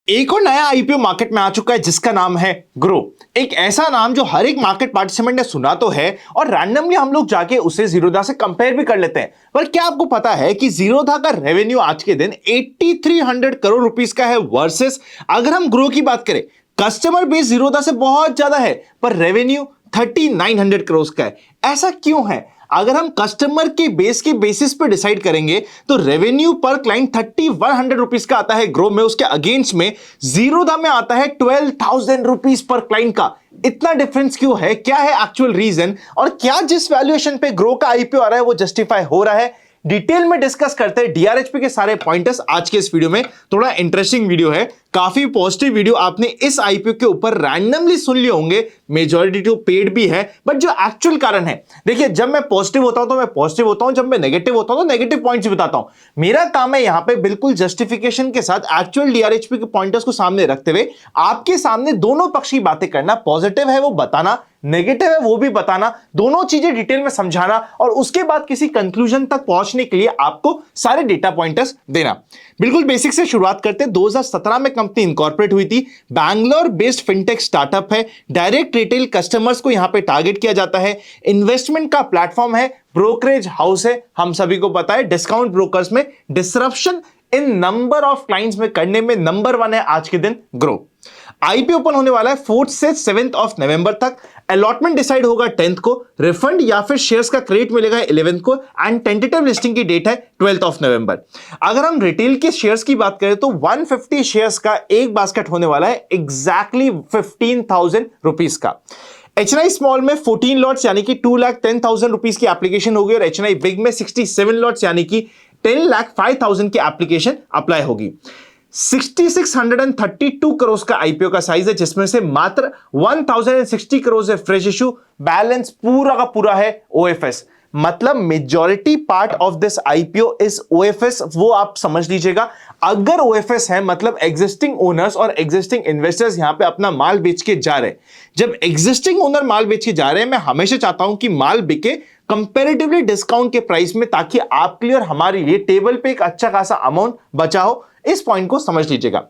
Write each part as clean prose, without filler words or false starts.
एक और नया आईपीओ मार्केट में आ चुका है जिसका नाम है ग्रो। एक ऐसा नाम जो हर एक मार्केट पार्टिसिपेंट ने सुना तो है और रैंडमली हम लोग जाके उसे जीरोधा से कंपेयर भी कर लेते हैं। पर क्या आपको पता है कि जीरोधा का रेवेन्यू आज के दिन 8300 करोड़ रुपीस का है वर्सेस अगर हम ग्रो की बात करें, कस्टमर बेस जीरोधा से बहुत ज्यादा है पर रेवेन्यू 3900 करोड़ का है। ऐसा क्यों है? अगर हम कस्टमर के बेस के बेसिस पे डिसाइड करेंगे तो रेवेन्यू पर क्लाइंट 3100 रुपीस का आता है ग्रो में, उसके अगेंस्ट में जीरोधा में आता है 12,000 रुपीस पर क्लाइंट का। इतना डिफरेंस क्यों है? क्या है एक्चुअल रीजन? और क्या जिस वैल्यूएशन पे ग्रो का आईपीओ आ रहा है वो जस्टिफाई हो रहा है? डिटेल में डिस्कस करते हैं डीआरएचपी के सारे पॉइंटर्स आज के इस वीडियो में। थोड़ा इंटरेस्टिंग वीडियो है, काफी पॉजिटिव वीडियो। आपने इस आईपीओ के ऊपर रैंडमली सुन लिए होंगे, मेजॉरिटी तो पेड भी है, बट जो एक्चुअल कारण है, देखिए जब मैं पॉजिटिव होता हूं तो मैं पॉजिटिव होता हूं, जब मैं नेगेटिव होता हूं तो नेगेटिव पॉइंट्स बताता हूं। मेरा काम है यहां पे बिल्कुल जस्टिफिकेशन के साथ एक्चुअल डीआरएचपी के पॉइंटर्स को सामने रखते हुए आपके सामने दोनों पक्ष की बातें करना। पॉजिटिव है वो बताना, नेगेटिव है वो भी बताना, दोनों चीजें डिटेल में समझाना और उसके बाद किसी कंक्लूजन तक पहुंचने के लिए आपको सारे डेटा पॉइंटर्स देना। बिल्कुल बेसिक से शुरुआत करते हैं। 2017 में कंपनी इनकॉर्पोरेट हुई थी। बैंगलोर बेस्ड फिनटेक स्टार्टअप है। डायरेक्ट रिटेल कस्टमर्स को यहां पे टारगेट किया जाता है। इन्वेस्टमेंट का प्लेटफॉर्म है, ब्रोकरेज हाउस है। हम सभी को पता है डिस्काउंट ब्रोकर्स में disruption in number of clients में करने में नंबर 1 है आज के दिन ग्रो। आईपीओ ओपन होने वाला है 4 से 7 नवंबर तक। अलॉटमेंट डिसाइड होगा 10 को, रिफंड या फिर शेयर्स का क्रेडिट मिलेगा 11 को एंड टेंटेटिव लिस्टिंग की डेट है 12 नवंबर। अगर हम रिटेल के शेयर्स की बात करें तो 150 शेयर्स का एक बास्केट होने वाला है, एग्जैक्टली 15,000 रुपीस का। एचएनआई स्मॉल में 14 लॉट्स यानी कि 2,10,000 रुपीस की एप्लीकेशन होगी और एचएनआई बिग में 67 लॉट्स यानी कि 10,05,000 की एप्लीकेशन अप्लाई होगी। 6632 करोड़ का आईपीओ का साइज है, जिसमें से मात्र 1060 करोड़ है फ्रेश इशू, बैलेंस पूरा का पूरा है ओएफएस। मतलब majority part of this IPO is OFS, वो आप समझ लीजिएगा। अगर ओएफएस है मतलब एग्जिस्टिंग ओनर्स और एग्जिस्टिंग इन्वेस्टर्स यहां पे अपना माल बेच के जा रहे हैं। जब एग्जिस्टिंग ओनर माल बेच के जा रहे हैं, मैं हमेशा चाहता हूं कि माल बिके कंपैरेटिवली डिस्काउंट के प्राइस में, ताकि आपके लिए और हमारे लिए टेबल पे एक अच्छा खासा अमाउंट बचा हो। इस पॉइंट को समझ लीजिएगा।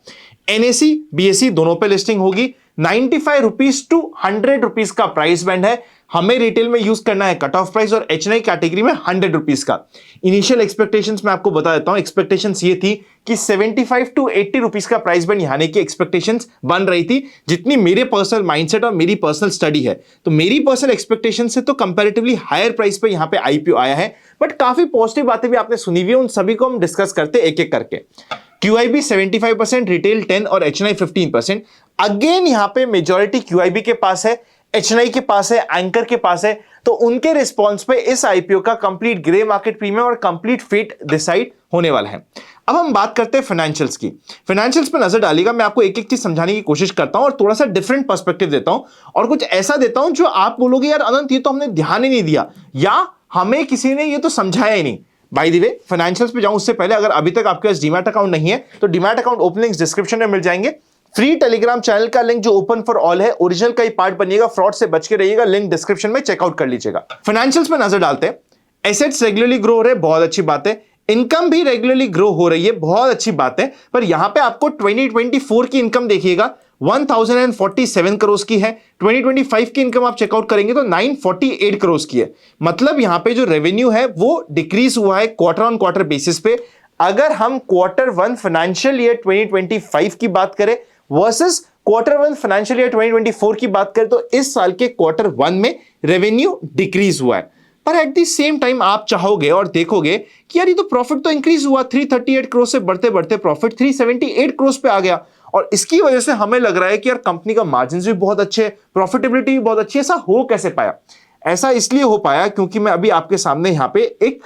एनएसी बीएसई दोनों पे लिस्टिंग होगी। 95 रुपीज टू 100 रुपीज का प्राइस बैंड है। हमें रिटेल में यूज करना है कट ऑफ प्राइस और एचएनआई कैटेगरी में 100 रुपीज का। इनिशियल एक्सपेक्टेशंस मैं आपको बता देता हूं। एक्सपेक्टेशंस ये थी कि 75 टू 80 रुपीज का प्राइस बैंड यानी कि एक्सपेक्टेशंस बन रही थी, जितनी मेरे पर्सनल माइंडसेट और मेरी पर्सनल स्टडी है। तो मेरी पर्सनल एक्सपेक्टेशन से तो कंपैरेटिवली हायर प्राइस पे यहां पे आईपीओ आया है, बट काफी पॉजिटिव बातें भी आपने सुनी हुई है। उन सभी को हम डिस्कस करते एक एक करके। क्यूआईबी 75%, रिटेल 10 और एचएनआई 15%। अगेन यहां पे मेजॉरिटी क्यूआईबी के पास है, एचएनआई के पास है, एंकर के पास है। तो उनके रिस्पॉन्स पे इस आईपीओ का कंप्लीट ग्रे मार्केट प्रीमियम और कंप्लीट फेट डिसाइड होने वाला है। अब हम बात करते हैं फाइनेंशियल्स की। फाइनेंशियल्स पे नजर डालिएगा। मैं आपको एक एक चीज समझाने की कोशिश करता हूं और थोड़ा सा डिफरेंट पर्सपेक्टिव देता हूं और कुछ ऐसा देता हूं जो आप बोलोगे यार अनंत ये तो हमने ध्यान ही नहीं दिया या हमें किसी ने ये तो समझाया ही नहीं। बाय द वे, फाइनेंशियल्स पे जाऊं उससे पहले अगर अभी तक आपके पास डीमैट अकाउंट नहीं है तो डीमैट अकाउंट ओपनिंग्स डिस्क्रिप्शन में मिल जाएंगे। फ्री टेलीग्राम चैनल का लिंक जो ओपन फॉर ऑल है, ओरिजिनल का ही पार्ट बनिएगा, फ्रॉड से बच के रहिएगा, लिंक डिस्क्रिप्शन में चेकआउट कर लीजिएगा। फाइनेंशियल्स पे नजर डालते हैं। एसेट्स रेगुलरली ग्रो हो रहे हैं, बहुत अच्छी बात है। इनकम भी रेगुलरली ग्रो हो रही है, बहुत अच्छी बात है। पर यहां पे आपको 2024 की इनकम देखिएगा 1047 करोड़ की है। 2025 की इनकम आप चेकआउट करेंगे तो 948 करोड़ की है। मतलब यहां पे जो रेवेन्यू है वो डिक्रीज हुआ है क्वार्टर ऑन क्वार्टर बेसिस पे। अगर हम Q1 फाइनेंशियल ईयर 2025 की बात करें वर्सेस Q1 फाइनेंशियल ईयर 2024 की बात करें तो इस साल के Q1 में रेवेन्यू डिक्रीज हुआ है। पर एट द सेम टाइम आप चाहोगे और देखोगे कि यार ये तो प्रॉफिट तो इंक्रीज हुआ, 338 करोड़ से बढ़ते बढ़ते प्रॉफिट 378 करोड़ पे आ गया और इसकी वजह से हमें लग रहा है कि यार कंपनी का मार्जिन भी बहुत अच्छे है, प्रॉफिटेबिलिटी भी बहुत अच्छी है। ऐसा हो कैसे पाया? ऐसा इसलिए हो पाया क्योंकि मैं अभी आपके सामने यहां पे एक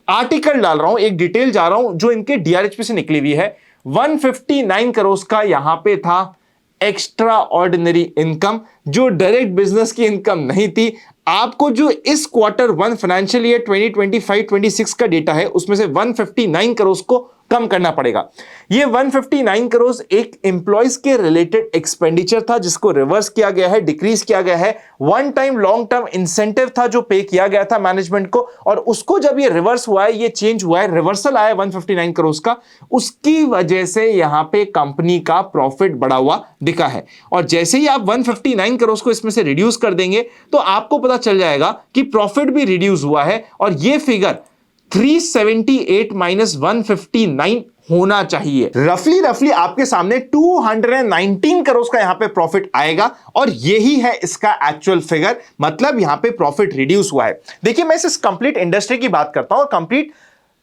आर्टिकल डाल रहा हूं, एक डिटेल जा रहा हूं जो इनके डीआरएचपी से निकली हुई है। 159 करोड़ का यहां पे था एक्स्ट्रा ऑर्डिनरी इनकम, जो डायरेक्ट बिजनेस की इनकम नहीं थी। आपको जो इस Q1 फाइनेंशियल ईयर 2025-26 का डेटा है उसमें से 159 करोड़ को कम करना पड़ेगा। ये 159 करोड़ एक एम्प्लॉयज के रिलेटेड एक्सपेंडिचर था जिसको रिवर्स किया गया है, डिक्रीज किया गया है। One time long term incentive था जो पे किया गया था मैनेजमेंट को, और उसको जब ये रिवर्स हुआ है, ये चेंज हुआ है, रिवर्सल आया 159 करोड़ का, उसकी वजह से यहां पे कंपनी का प्रॉफिट बढ़ा हुआ दिखा है। और जैसे ही आप 159 करोड़ को इसमें से रिड्यूस कर देंगे तो आपको पता चल जाएगा कि प्रॉफिट भी रिड्यूस हुआ है, और ये फिगर 378 माइनस 159 होना चाहिए। रफली आपके सामने 219 करोड़ का यहां पे प्रॉफिट आएगा, और यही है इसका एक्चुअल फिगर, मतलब यहां पे प्रॉफिट रिड्यूस हुआ है। देखिए, मैं इस कंप्लीट इंडस्ट्री की बात करता हूं और कंप्लीट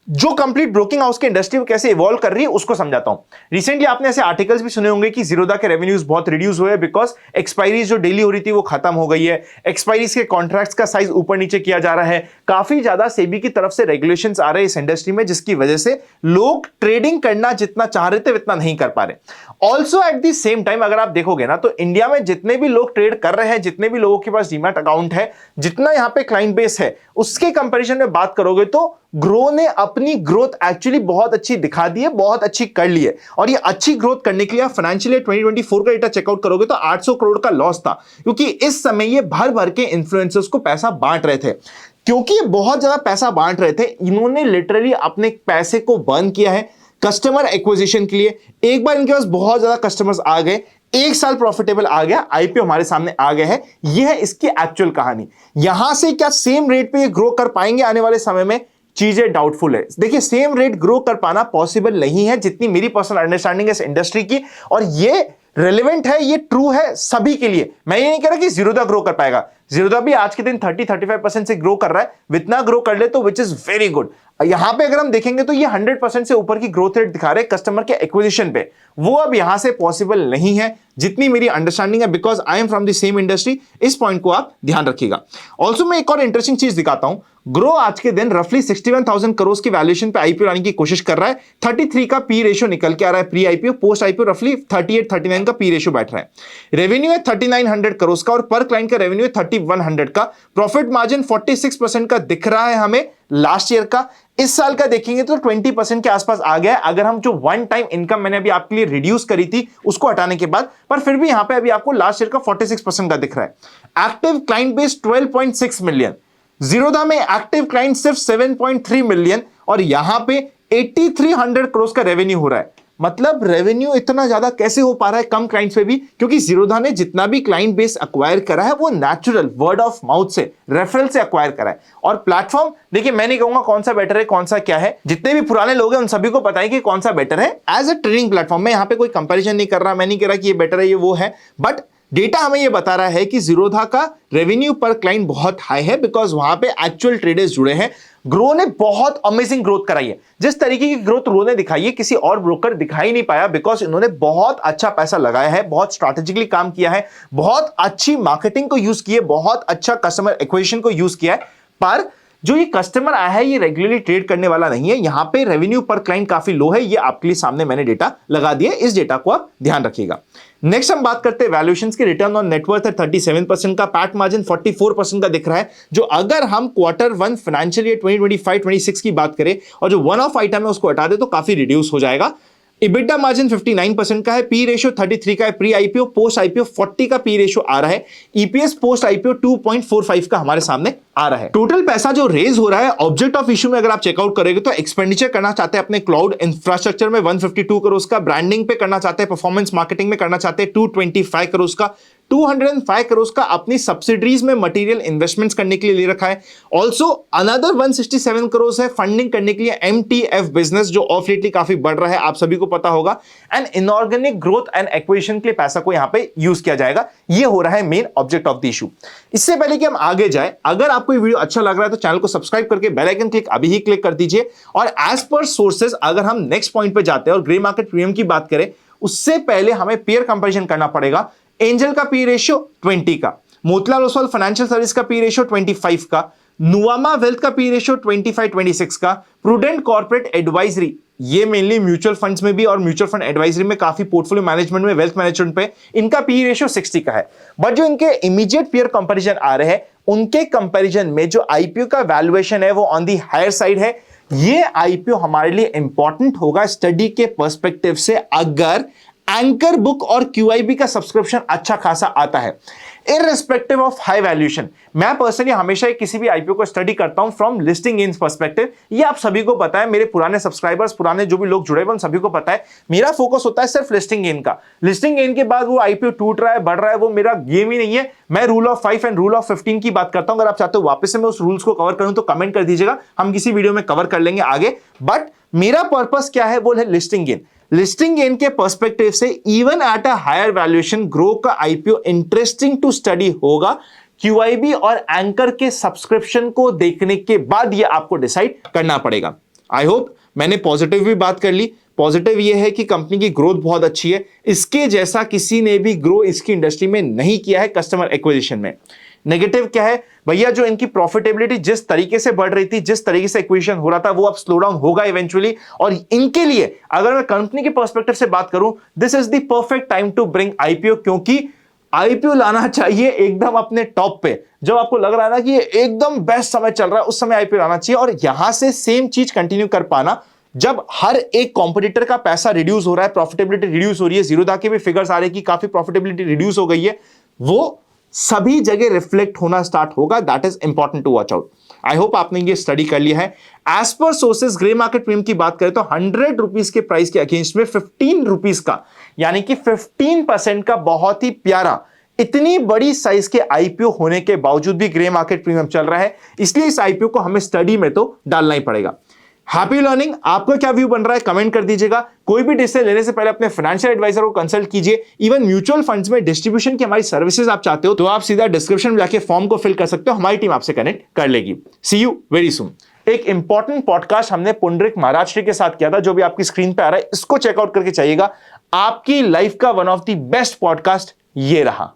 ब्रोकिंग हाउस की इंडस्ट्री कैसे इवॉल्व कर रही है उसको समझाता हूं। रिसेंटली आपने ऐसे आर्टिकल्स भी सुने होंगे कि जीरोधा के रेवेन्यूज बहुत रिड्यूस हुए बिकॉज एक्सपायरीज जो डेली हो रही थी वो खत्म हो गई है, एक्सपायरीज के कॉन्ट्रैक्ट्स का साइज ऊपर नीचे किया जा रहा है, काफी ज्यादा सेबी की तरफ से रेगुलेशंस आ रहे हैं इस इंडस्ट्री में, जिसकी वजह से लोग ट्रेडिंग करना जितना चाह रहे थे उतना नहीं कर पा रहे। Also at the same time अगर आप देखोगे ना, तो इंडिया में जितने भी लोग ट्रेड कर रहे हैं, जितने भी लोगों के पास डीमैट अकाउंट है, जितना यहां पे क्लाइंट बेस है, उसके कंपैरिजन में बात करोगे तो ग्रो ने अपनी ग्रोथ एक्चुअली बहुत अच्छी दिखा दी है, बहुत अच्छी कर ली है। और ये अच्छी ग्रोथ करने के लिए फाइनेंशियल ईयर 2024 का डेटा चेकआउट करोगे तो 800 करोड़ का लॉस था, क्योंकि इस समय ये भर भर के इन्फ्लुएंसर्स को पैसा बांट रहे थे। क्योंकि ये बहुत ज्यादा पैसा बांट रहे थे, इन्होंने लिटरली अपने पैसे को बर्न किया है कस्टमर एक्विजिशन के लिए। एक बार इनके पास बहुत ज्यादा कस्टमर्स आ गए, एक साल प्रॉफिटेबल आ गया, आईपीओ हमारे सामने आ गया है, यह है इसकी एक्चुअल कहानी। यहां से क्या सेम रेट पे ये ग्रो कर पाएंगे आने वाले समय में? चीजें डाउटफुल है। देखिए, सेम रेट ग्रो कर पाना पॉसिबल नहीं है, जितनी मेरी पर्सनल अंडरस्टैंडिंग है इस इंडस्ट्री की, और ये रेलेवेंट है, ये ट्रू है सभी के लिए। मैं ये नहीं कह रहा कि जीरोधा ग्रो कर पाएगा, जीरोधा भी आज के दिन 30-35% से ग्रो कर रहा है, इतना ग्रो कर ले तो विच इज वेरी गुड। यहां पे अगर हम देखेंगे तो ये 100% से ऊपर की ग्रोथ रेट दिखा रहे हैं कस्टमर के एक्विजिशन पे, वो अब यहां से पॉसिबल नहीं है जितनी मेरी अंडरस्टैंडिंग है, because I am from the same industry. इस पॉइंट को आप ध्यान रखिएगा। ऑल्सो मैं एक और इंटरेस्टिंग चीज दिखाता हूं। ग्रो आज के दिन रफली 61,000 करोड़ की वैल्यूएशन पे आईपीओ लाने की कोशिश कर रहा है, 33 का पी रेशियो निकल के आ रहा है प्री आईपीओ, पोस्ट आईपीओ रफली 38-39 का पी रेशियो बैठ रहा है। रेवेन्यू है 3900 करोड़ का, और पर क्लाइंट का रेवेन्यू है 3100 का। प्रॉफिट मार्जिन 46% का दिख रहा है हमें लास्ट ईयर का। इस साल का देखेंगे तो 20% के आसपास आ गया है, अगर हम जो वन टाइम इनकम मैंने अभी आपके लिए रिड्यूस करी थी उसको हटाने के बाद, पर फिर भी यहां पे अभी आपको लास्ट ईयर का 46% का दिख रहा है। Active client base 12.6 million, Zerodha में एक्टिव क्लाइंट सिर्फ 7.3 मिलियन, और यहां पे 8300 करोड़ का रेवेन्यू हो रहा है। मतलब रेवेन्यू इतना ज्यादा कैसे हो पा रहा है कम क्लाइंट्स पे भी? क्योंकि जीरोधा ने जितना भी क्लाइंट बेस अक्वायर करा है वो नेचुरल वर्ड ऑफ माउथ से, रेफरल से अक्वायर करा है। और प्लेटफॉर्म देखिए, मैं नहीं कहूंगा कौन सा बेटर है कौन सा क्या है, जितने भी पुराने लोग हैं उन सभी को पता है कि कौन सा बेटर है एज अ ट्रेडिंग प्लेटफॉर्म। मैं यहां पे कोई कंपैरिजन नहीं कर रहा, मैं नहीं कह रहा कि ये बेटर है ये वो है, बट डेटा हमें ये बता रहा है कि जीरोधा का रेवेन्यू पर क्लाइंट बहुत हाई है, बिकॉज वहां पे एक्चुअल ट्रेडर्स जुड़े हैं। ग्रो ने बहुत अमेजिंग ग्रोथ कराई है, जिस तरीके की ग्रोथ ग्रो ने दिखाई है किसी और ब्रोकर दिखाई नहीं पाया, बिकॉज इन्होंने बहुत अच्छा पैसा लगाया है, बहुत स्ट्रैटेजिकली काम किया है, बहुत अच्छी मार्केटिंग को यूज की है, बहुत अच्छा कस्टमर एक्विजिशन को यूज किया है। पर जो ये कस्टमर आया है ये रेगुलरली ट्रेड करने वाला नहीं है, यहां पे रेवेन्यू पर क्लाइंट काफी लो है, ये आपके लिए सामने मैंने डेटा लगा दिया, इस डेटा को आप ध्यान रखिएगा। नेक्स्ट हम बात करते हैं वैल्यूएशंस की। रिटर्न ऑन नेटवर्थ है 37% का, पैट मार्जिन 44% का दिख रहा है, जो अगर हम Q1 फाइनेंशियल ईयर 2025-26 की बात करें और जो वन ऑफ आइटम है उसको हटा दे तो काफी रिड्यूस हो जाएगा। इबिटा मार्जिन 59% का है, पी रेशियो 33 का है, प्री आईपीओ पोस्ट आईपीओ 40 का पी रेशियो आ रहा है, ईपीएस पोस्ट आईपीओ 2.45 का हमारे सामने आ रहा है। टोटल पैसा जो रेज हो रहा है ऑब्जेक्ट ऑफ इश्यू में अगर आप चेकआउट करेंगे तो एक्सपेंडिचर करना चाहते हैं अपने क्लाउड इंफ्रास्ट्रक्चर में 152 करोड़ का, ब्रांडिंग पे करना चाहते हैं, परफॉर्मेंस मार्केटिंग में करना चाहते हैं 225 करोड़ का, 205 करोड़ का अपनी सब्सिडरीज में मटेरियल इन्वेस्टमेंट्स करने के लिए ले रखा है। ऑल्सो अनदर 167 करोड़ है फंडिंग करने के लिए एमटीएफ बिजनेस, जो ऑफ लेटली काफी बढ़ रहा है, आप सभी को पता होगा। And inorganic growth and acquisition के लिए पैसा को यहां पे यूज किया जाएगा, ये हो रहा है main object of the issue. इससे पहले कि हम आगे जाए, अगर आपको ये वीडियो अच्छा लग रहा है तो चैनल को सब्सक्राइब करके बेल आइकन क्लिक अभी ही क्लिक कर दीजिए। और एज पर सोर्सेज अगर हम नेक्स्ट पॉइंट पे जाते हैं और ग्रे मार्केट प्रीमियम की बात करें, उससे पहले हमें पेयर कंपैरिजन करना पड़ेगा। एंजल का पी रेशियो 20 का, मोतीलाल ओसवाल फाइनेंशियल सर्विस का पी रेशियो 25 का, नुवामा वेल्थ का पी रेशियो 25-26 का, प्रूडेंट कॉर्पोरेट एडवाइजरी, ये मेनली म्यूचुअल फंड्स में भी और म्यूचुअल फंड एडवाइजरी में काफी पोर्टफोलियो मैनेजमेंट में वेल्थ मैनेजमेंट पे इनका पी रेशियो 60 का है। बट जो इनके इमीडिएट पेयर कंपैरिजन आ रहे हैं उनके कंपैरिजन में जो आईपीओ का वैल्यूएशन है वो ऑन दी हायर साइड है। ये आईपीओ हमारे लिए इंपॉर्टेंट होगा स्टडी के पर्सपेक्टिव से अगर एंकर बुक और क्यूआईबी का सब्सक्रिप्शन अच्छा खासा आता है, इररिस्पेक्टिव ऑफ हाई वैल्यूएशन। मैं पर्सनली हमेशा किसी भी आईपीओ को स्टडी करता हूं फ्रॉम लिस्टिंग गेन्स पर्सपेक्टिव। ये आप सभी को पता है, मेरे पुराने सब्सक्राइबर्स, पुराने जो भी लोग जुड़े हुए उन सभी को पता है। मेरा फोकस होता है सिर्फ लिस्टिंग गेन का। लिस्टिंग गेन के बाद वो आईपीओ टूट रहा है, बढ़ रहा है, वो मेरा गेम ही नहीं है। मैं rule of 5 and rule of 15 की बात करता हूं। अगर आप चाहते हो वापस से मैं उस रूल्स को कवर करूं तो कमेंट कर दीजिएगा, हम किसी वीडियो में कवर कर लेंगे आगे। बट मेरा पर्पस क्या है, वो है लिस्टिंग गेन। लिस्टिंग गेन के पर्सपेक्टिव से even at a higher valuation Groww का आईपीओ इंटरेस्टिंग टू स्टडी होगा। क्यूआईबी और एंकर के सब्सक्रिप्शन को देखने के बाद ये आपको डिसाइड करना पड़ेगा। आई होप मैंने पॉजिटिव भी बात कर ली। पॉजिटिव ये है कि कंपनी की ग्रोथ बहुत अच्छी है, इसके जैसा किसी ने भी ग्रो इसकी इंडस्ट्री में नहीं किया है कस्टमर एक्विजिशन में। नेगेटिव क्या है भैया, जो इनकी प्रॉफिटेबिलिटी जिस तरीके से बढ़ रही थी, जिस तरीके से एक्विजिशन हो रहा था, वो अब स्लो डाउन होगा इवेंचुअली। और इनके लिए अगर मैं कंपनी के पर्सपेक्टिव से बात करूं, this is the perfect time to bring IPO, क्योंकि आईपीओ लाना चाहिए एकदम अपने टॉप पे। जब आपको लग रहा है ना कि ये एकदम बेस्ट समय चल रहा है, उस समय आईपीओ लाना चाहिए। और यहां से सेम चीज कंटिन्यू कर पाना, जब हर एक कॉम्पिटिटर का पैसा रिड्यूस हो रहा है, प्रॉफिटेबिलिटी रिड्यूस हो रही है, जीरोधा के भी फिगर्स आ रहे हैं कि काफी प्रॉफिटेबिलिटी रिड्यूस हो गई है, वो सभी जगह रिफ्लेक्ट होना स्टार्ट होगा। That is important to watch out. I hope आपने ये स्टडी कर लिया है। As per sources grey market premium की बात करें तो 100 रुपीज के प्राइस के अगेंस्ट में 15 रुपीज का, यानी कि 15% का बहुत ही प्यारा, इतनी बड़ी साइज के आईपीओ होने के बावजूद भी ग्रे मार्केट प्रीमियम चल रहा है। इसलिए इस आईपीओ को हमें स्टडी में तो डालना ही पड़ेगा। Happy learning. आपका क्या व्यू बन रहा है कमेंट कर दीजिएगा। कोई भी डिसीजन लेने से पहले अपने फाइनेंशियल एडवाइजर को कंसल्ट कीजिए। इवन म्यूचुअल फंड्स में डिस्ट्रीब्यूशन की हमारी सर्विसेज आप चाहते हो तो आप सीधा डिस्क्रिप्शन में जाके फॉर्म को फिल कर सकते हो, हमारी टीम आपसे कनेक्ट कर लेगी। सी यू वेरी सून। एक इंपॉर्टेंट पॉडकास्ट हमने पुंडरिक महाराज के साथ किया था, जो भी आपकी स्क्रीन पे आ रहा है, इसको चेकआउट करके चाहिएगा। आपकी लाइफ का one of the best podcast ये रहा।